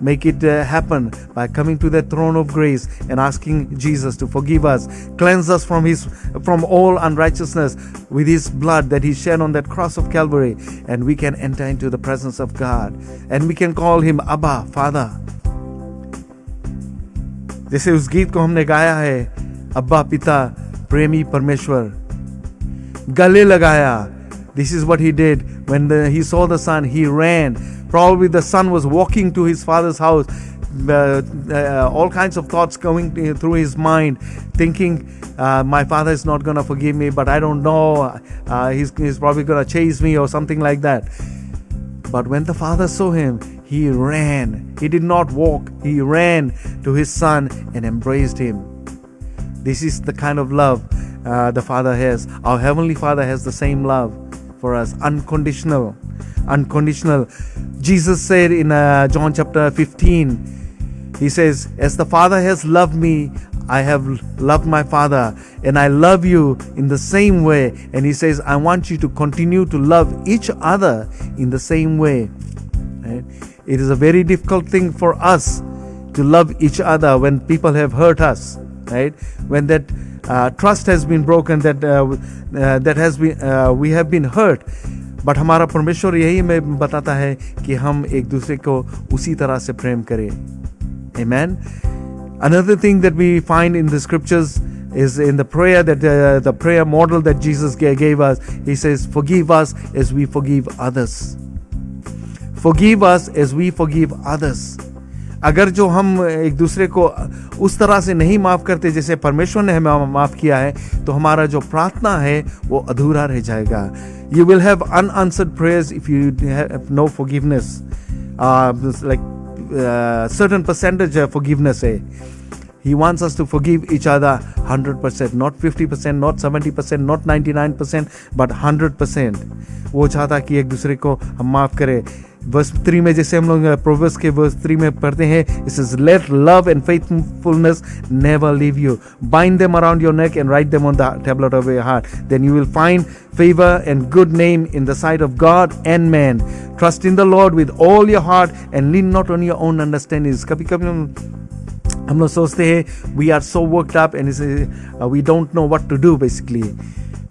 make it happen by coming to the throne of grace and asking Jesus to forgive us, cleanse us from all unrighteousness with his blood that he shed on that cross of Calvary, and we can enter into the presence of God, and we can call him Abba, Father. जैसे उस गीत को हमने गाया है, अब्बा पिता प्रेमी परमेश्वर, गले लगाया. This is what he did when he saw the son. He ran. Probably the son was walking to his father's house. All kinds of thoughts going through his mind, thinking, my father is not going to forgive me, but I don't know. He's probably going to chase me or something like that. But when the father saw him, he ran. He did not walk. He ran to his son and embraced him. This is the kind of love the Father has. Our Heavenly Father has the same love for us, unconditional. Jesus said in John chapter 15, he says, as the Father has loved me, I have loved my Father, and I love you in the same way. And he says, I want you to continue to love each other in the same way. Right? It is a very difficult thing for us to love each other when people have hurt us, right? When that trust has been broken, we have been hurt. But हमारा परमेश्वर यही में बताता है कि हम एक दूसरे को उसी तरह से प्रेम करें. Amen. Another thing that we find in the scriptures is in the prayer that the prayer model that Jesus gave us. He says, forgive us as we forgive others. Forgive us as we forgive others. अगर जो हम एक दूसरे को उस तरह से नहीं माफ़ करते जैसे परमेश्वर ने हमें माफ़ किया है, तो हमारा जो प्रार्थना है वो अधूरा रह जाएगा. You will have unanswered prayers if you have no forgiveness. Like certain percentage of forgiveness है. He wants us to forgive each other 100%, not 50%, not 70%, not 99%, but 100%. वो चाहता कि एक दूसरे को हम माफ़ करें. वर्स 3 में जैसे हम लोग प्रोवर्ब्स के वर्स 3 में पढ़ते हैं, it says, let love and faithfulness never leave you. Bind them around your neck and write them on the tablet of your heart. Then you will find favor and good name in the sight of God and man. Trust in the Lord with all your heart and lean not on your own understanding. कभी कभी हम लोग सोचते हैं we are so worked up and we don't know what to do basically,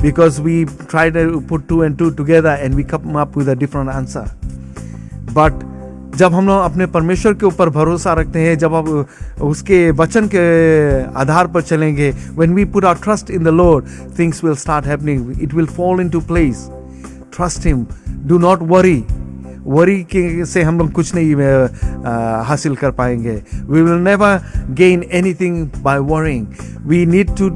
because we try to put 2 and 2 together and we come up with a different answer. But जब हम लोग अपने परमेश्वर के ऊपर भरोसा रखते हैं, जब आप उसके वचन के आधार पर चलेंगे, when we put our trust in the Lord, things will start happening. It will fall into place. Trust Him. Do not worry. Worry से हम लोग कुछ नहीं हासिल कर पाएंगे. We will never gain anything by worrying. We need to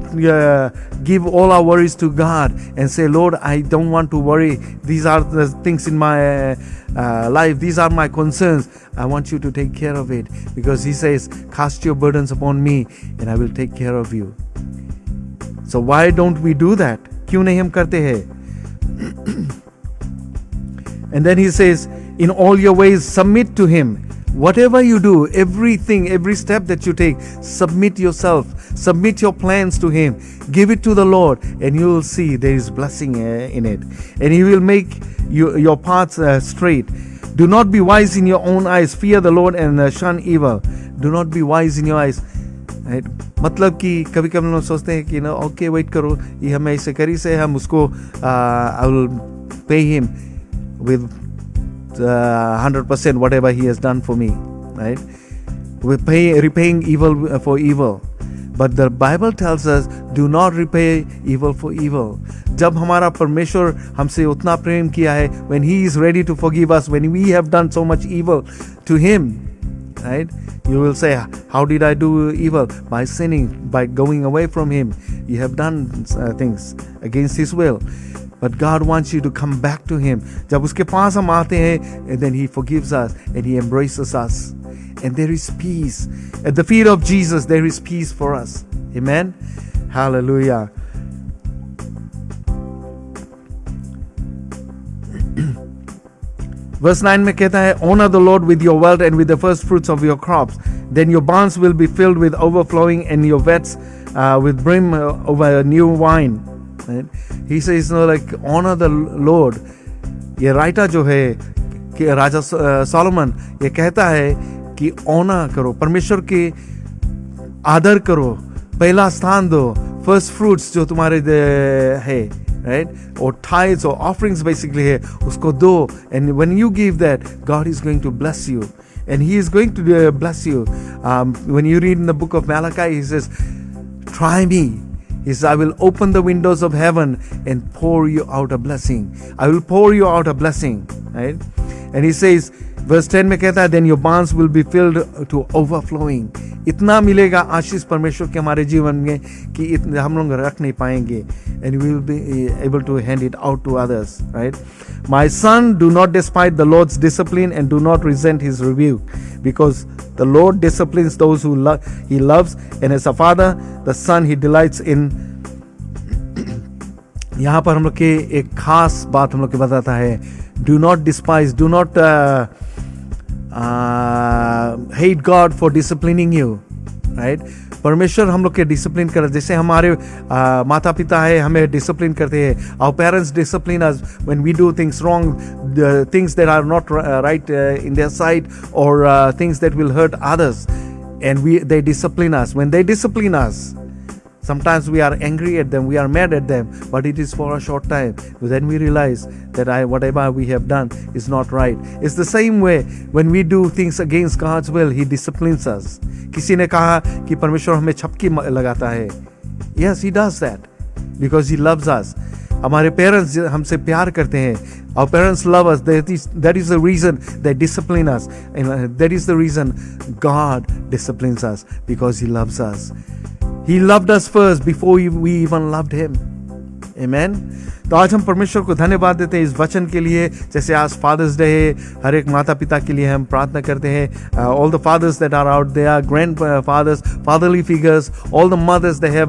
give all our worries to God and say, Lord, I don't want to worry. These are the things in my life. These are my concerns. I want you to take care of it, because He says, cast your burdens upon me and I will take care of you. So why don't we do that? क्यों नहीं हम करते हैं? And then He says, in all your ways submit to Him. Whatever you do, everything, every step that you take, submit yourself, submit your plans to Him, give it to the Lord, and you will see there is blessing in it, and He will make your paths straight. Do not be wise in your own eyes. Fear the Lord and shun evil. Do not be wise in your eyes. Right? मतलब कि कभी कभी हम लोग सोचते हैं कि ना, ओके वेट करो, ये हमें ऐसे करी से हम उसको I will pay him with 100% whatever He has done for me, right? We're repaying evil for evil. But the Bible tells us, do not repay evil for evil. जब हमारा परमेश्वर हमसे उतना प्रेम किया है, when He is ready to forgive us, when we have done so much evil to Him, right? You will say, how did I do evil? By sinning, by going away from Him. You have done things against His will. But God wants you to come back to Him. जब उसके पास हम आते हैं, and then He forgives us and He embraces us. And there is peace. At the feet of Jesus, there is peace for us. Amen? Hallelujah. Verse 9 में कहता है, honor the Lord with your wealth and with the first fruits of your crops. Then your barns will be filled with overflowing and your vats with brim over new wine. Right? He says, like, honor the Lord. ये writer जो है कि राजा Solomon ये कहता है कि honour करो, परमेश्वर के आदर करो, पहला स्थान दो, फर्स्ट फ्रूट्स जो तुम्हारे है, right? और tithes or offerings basically है, उसको दो. And when you give that, God is going to bless you, and He is going to bless you. When you read in the book of Malachi, He says, try me. He says, I will open the windows of heaven and pour you out a blessing. I will pour you out a blessing, right? And He says, verse 10 में कहता है, then your barns will be filled to overflowing. इतना मिलेगा आशीष परमेश्वर के हमारे जीवन में कि हम लोग रख नहीं पाएंगे. And we will be able to hand it out to others, right? My son, do not despise the Lord's discipline and do not resent His rebuke, because the Lord disciplines those who He loves, and as a father, the son He delights in. यहाँ पर हम लोग के एक खास बात हम लोग के बताता है, do not despise, do not hate God for disciplining you, right? परमेश्वर हम लोग के डिसिप्लिन कर, जैसे हमारे माता पिता है हमें डिसिप्लिन करते हैं. Our parents discipline us when we do things wrong, the things that are not right in their sight, or things that will hurt others, and they discipline us. When they discipline us, sometimes we are angry at them, we are mad at them, but it is for a short time. Then we realize that whatever we have done is not right. It's the same way when we do things against God's will, He disciplines us. किसी ने कहा कि परमेश्वर हमें छपकी लगाता है. Yes, He does that because He loves us. हमारे parents हमसे प्यार करते हैं. Our parents love us. That is the reason they discipline us. And that is the reason God disciplines us, because He loves us. He loved us first before we even loved Him. Amen. तो आज हम परमेश्वर को धन्यवाद देते हैं इस वचन के लिए. जैसे आज फादर्स डे है, हर एक माता पिता के लिए हम प्रार्थना करते हैं. All the fathers that are out there, grandfathers, fatherly figures, all the mothers they have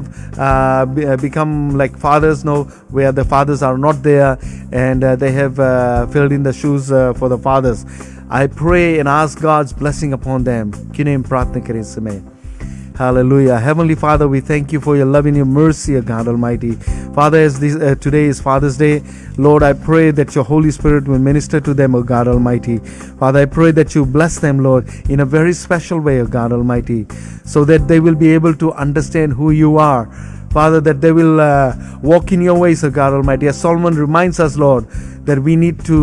become like fathers now, where the fathers are not there, and they have filled in the shoes for the fathers. I pray and ask God's blessing upon them. क्यों नहीं हम प्रार्थना करें इस समय. Hallelujah. Heavenly Father, we thank you for your love and your mercy, O God Almighty. Father, as today is Father's Day, Lord, I pray that your Holy Spirit will minister to them, O God Almighty. Father, I pray that you bless them, Lord, in a very special way, O God Almighty, so that they will be able to understand who you are. Father, that they will walk in your ways, O God Almighty. As Solomon reminds us, Lord, that we need to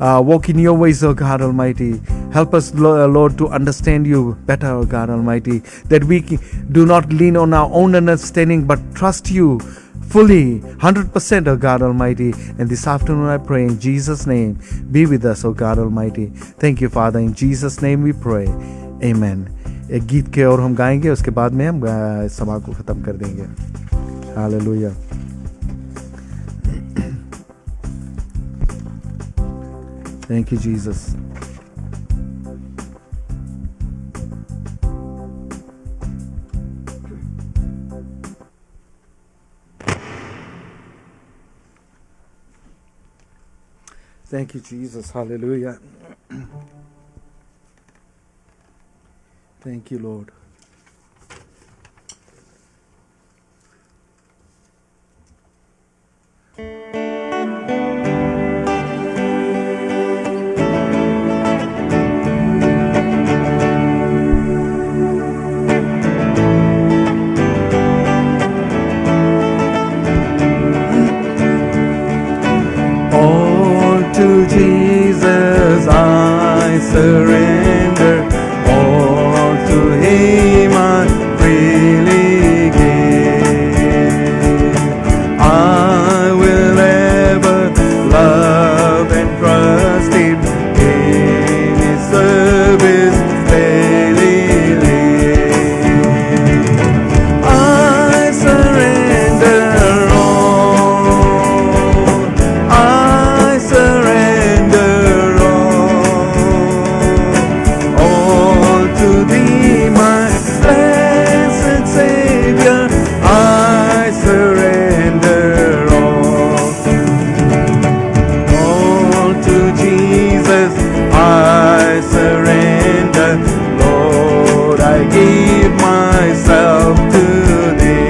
walk in your ways, O God Almighty. Help us, Lord, to understand you better, O God Almighty. That we do not lean on our own understanding, but trust you fully, 100%, O God Almighty. And this afternoon I pray in Jesus' name, be with us, O God Almighty. Thank you, Father. In Jesus' name we pray. Amen. एक गीत के और हम गाएंगे, उसके बाद में हम सभा को ख़त्म कर देंगे. Hallelujah. Thank you, Jesus. Thank you, Jesus. Hallelujah. Thank you, Lord. To Jesus I surrender, all to Him I freely give. I will ever love and trust Him, in His service daily live. I surrender all, I surrender all to Thee, my blessed Savior. I surrender all to Jesus. I surrender, Lord. I give myself to Thee.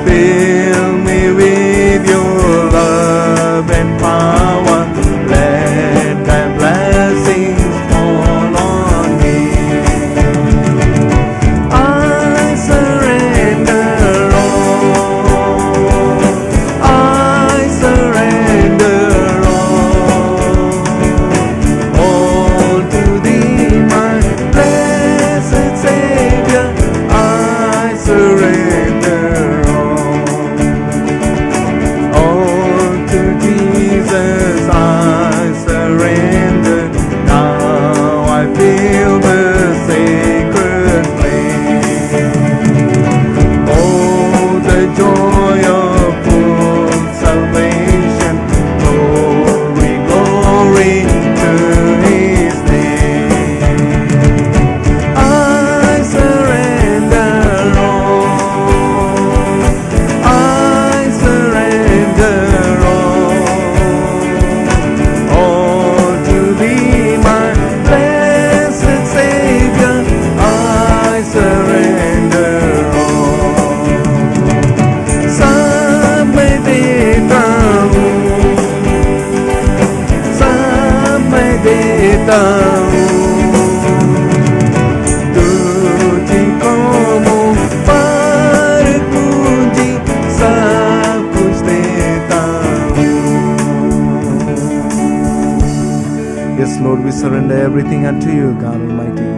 Fill me with your love and power. Let Thy blessings fall on me. I surrender all. I surrender all to Thee, my blessed Savior. I surrender all to Jesus. I surrender. Now I feel the sacred flame. Oh, the joy of full salvation. Glory, glory to His name. I surrender all. I surrender all to Thee, my blessed Savior. I surrender all. सब मैं देता हूँ, सब मैं देता हूँ. तुझको मुँह पर पूंजी सब कुछ देता हूँ. Yes, Lord, we surrender everything unto you, God Almighty.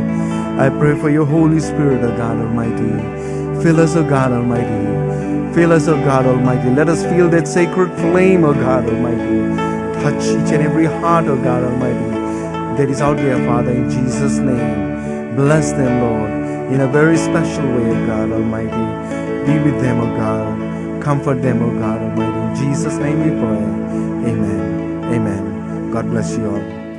I pray for your Holy Spirit, O God Almighty. Fill us, O God Almighty. Fill us, O God Almighty. Let us feel that sacred flame, O God Almighty. Touch each and every heart, O God Almighty, that is out there, Father, in Jesus' name. Bless them, Lord, in a very special way, O God Almighty. Be with them, O God. Comfort them, O God Almighty. In Jesus' name we pray. Amen. Amen. God bless you all.